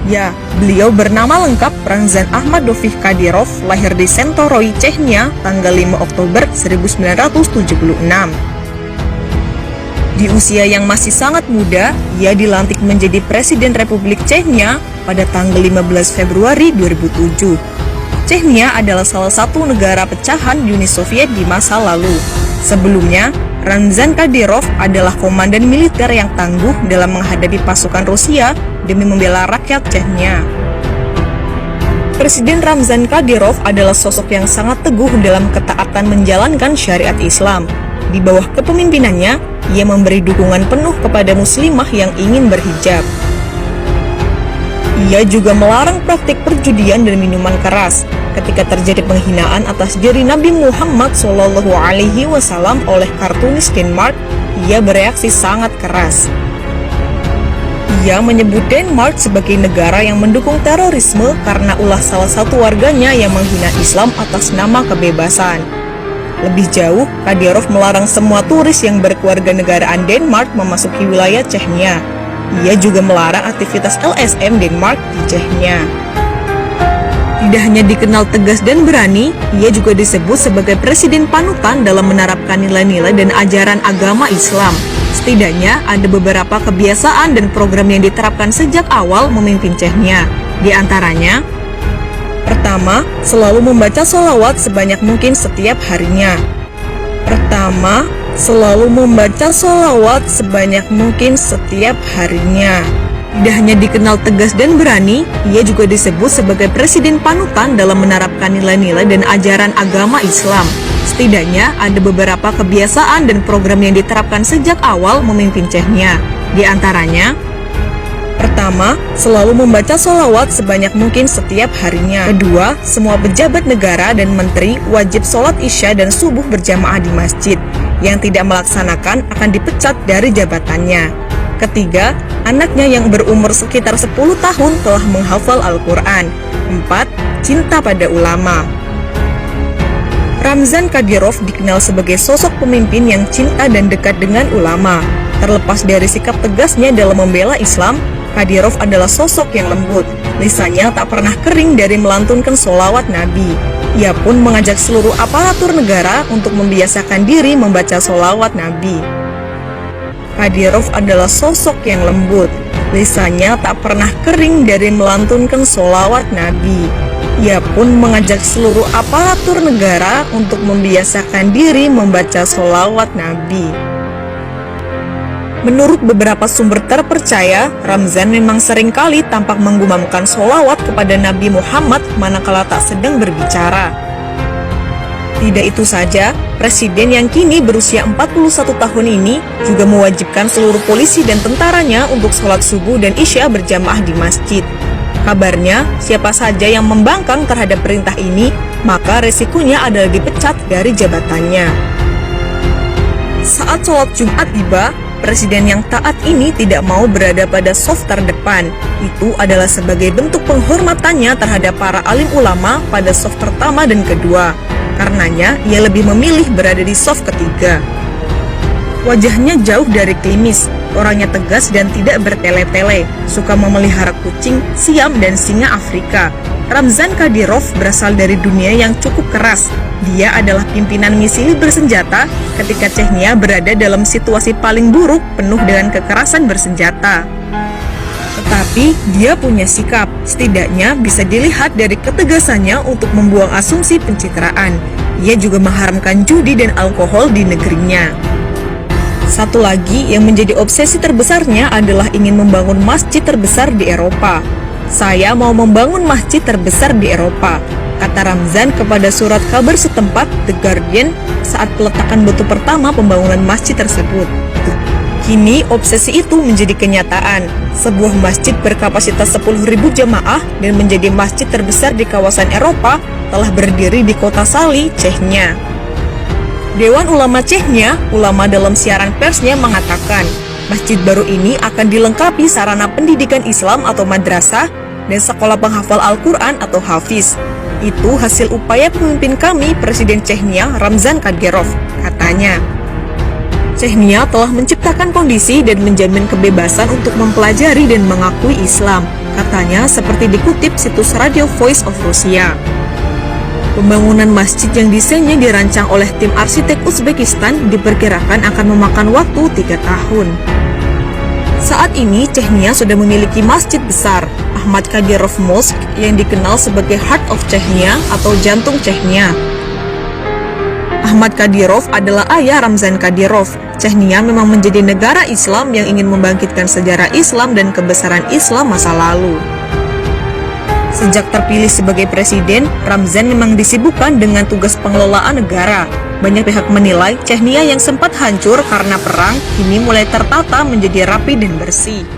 Ya, beliau bernama lengkap Ramzan Ahmadovich Kadyrov, lahir di Sentoroy, Chechnya, tanggal 5 Oktober 1976. Di usia yang masih sangat muda, ia dilantik menjadi Presiden Republik Chechnya pada tanggal 15 Februari 2007. Chechnya adalah salah satu negara pecahan Uni Soviet di masa lalu. Sebelumnya, Ramzan Kadyrov adalah komandan militer yang tangguh dalam menghadapi pasukan Rusia demi membela rakyat Chechnya. Presiden Ramzan Kadyrov adalah sosok yang sangat teguh dalam ketaatan menjalankan syariat Islam. Di bawah kepemimpinannya, ia memberi dukungan penuh kepada muslimah yang ingin berhijab. Ia juga melarang praktik perjudian dan minuman keras. Ketika terjadi penghinaan atas diri Nabi Muhammad SAW oleh kartunis Denmark, ia bereaksi sangat keras. Ia menyebut Denmark sebagai negara yang mendukung terorisme karena ulah salah satu warganya yang menghina Islam atas nama kebebasan. Lebih jauh, Kadyrov melarang semua turis yang berkeluarga negaraan Denmark memasuki wilayah Chechnya. Ia juga melarang aktivitas LSM Denmark di Chechnya. Tidak hanya dikenal tegas dan berani, ia juga disebut sebagai presiden panutan dalam menerapkan nilai-nilai dan ajaran agama Islam. Setidaknya ada beberapa kebiasaan dan program yang diterapkan sejak awal memimpin Chechnya. Di antaranya, pertama, selalu membaca sholawat sebanyak mungkin setiap harinya. Tidak hanya dikenal tegas dan berani, ia juga disebut sebagai presiden panutan dalam menerapkan nilai-nilai dan ajaran agama Islam. Setidaknya ada beberapa kebiasaan dan program yang diterapkan sejak awal memimpin Chechnya. Di antaranya, pertama, selalu membaca sholawat sebanyak mungkin setiap harinya. Kedua, semua pejabat negara dan menteri wajib sholat isya dan subuh berjamaah di masjid. Yang tidak melaksanakan akan dipecat dari jabatannya. Ketiga, anaknya yang berumur sekitar 10 tahun telah menghafal Al-Quran. 4. Cinta pada ulama. Ramzan Kadyrov dikenal sebagai sosok pemimpin yang cinta dan dekat dengan ulama. Terlepas dari sikap tegasnya dalam membela Islam, Kadyrov adalah sosok yang lembut. Lisannya tak pernah kering dari melantunkan sholawat Nabi. Ia pun mengajak seluruh aparatur negara untuk membiasakan diri membaca sholawat Nabi. Kadyrov adalah sosok yang lembut. Lisannya tak pernah kering dari melantunkan sholawat Nabi. Ia pun mengajak seluruh aparatur negara untuk membiasakan diri membaca sholawat Nabi. Menurut beberapa sumber terpercaya, Ramzan memang seringkali tampak menggumamkan sholawat kepada Nabi Muhammad manakala tak sedang berbicara. Tidak itu saja, presiden yang kini berusia 41 tahun ini juga mewajibkan seluruh polisi dan tentaranya untuk sholat subuh dan isya berjamaah di masjid. Kabarnya, siapa saja yang membangkang terhadap perintah ini, maka resikonya adalah dipecat dari jabatannya. Saat sholat Jumat tiba, presiden yang taat ini tidak mau berada pada saf terdepan. Itu adalah sebagai bentuk penghormatannya terhadap para alim ulama pada saf pertama dan kedua. Karenanya, ia lebih memilih berada di saf ketiga. Wajahnya jauh dari klimis, orangnya tegas dan tidak bertele-tele, suka memelihara kucing, siam, dan singa Afrika. Ramzan Kadyrov berasal dari dunia yang cukup keras. Dia adalah pimpinan misi bersenjata ketika Chechnya berada dalam situasi paling buruk penuh dengan kekerasan bersenjata. Tetapi dia punya sikap, setidaknya bisa dilihat dari ketegasannya untuk membuang asumsi pencitraan. Ia juga mengharamkan judi dan alkohol di negerinya. Satu lagi yang menjadi obsesi terbesarnya adalah ingin membangun masjid terbesar di Eropa. Saya mau membangun masjid terbesar di Eropa, kata Ramzan kepada surat kabar setempat The Guardian saat peletakan batu pertama pembangunan masjid tersebut. Kini obsesi itu menjadi kenyataan. Sebuah masjid berkapasitas 10.000 jamaah dan menjadi masjid terbesar di kawasan Eropa telah berdiri di kota Sali, Chechnya. Dewan Ulama Chechnya, ulama dalam siaran persnya mengatakan, masjid baru ini akan dilengkapi sarana pendidikan Islam atau madrasah dan sekolah penghafal Al-Quran atau hafiz. Itu hasil upaya pemimpin kami, Presiden Chechnya Ramzan Kadyrov, katanya. Chechnya telah menciptakan kondisi dan menjamin kebebasan untuk mempelajari dan mengakui Islam, katanya seperti dikutip situs Radio Voice of Russia. Pembangunan masjid yang desainnya dirancang oleh tim arsitek Uzbekistan diperkirakan akan memakan waktu 3 tahun. Saat ini, Chechnya sudah memiliki masjid besar, Ahmad Kadyrov Mosque, yang dikenal sebagai Heart of Chechnya atau jantung Chechnya. Ahmad Kadyrov adalah ayah Ramzan Kadyrov. Chechnya memang menjadi negara Islam yang ingin membangkitkan sejarah Islam dan kebesaran Islam masa lalu. Sejak terpilih sebagai presiden, Ramzan memang disibukkan dengan tugas pengelolaan negara. Banyak pihak menilai Chechnya yang sempat hancur karena perang, kini mulai tertata menjadi rapi dan bersih.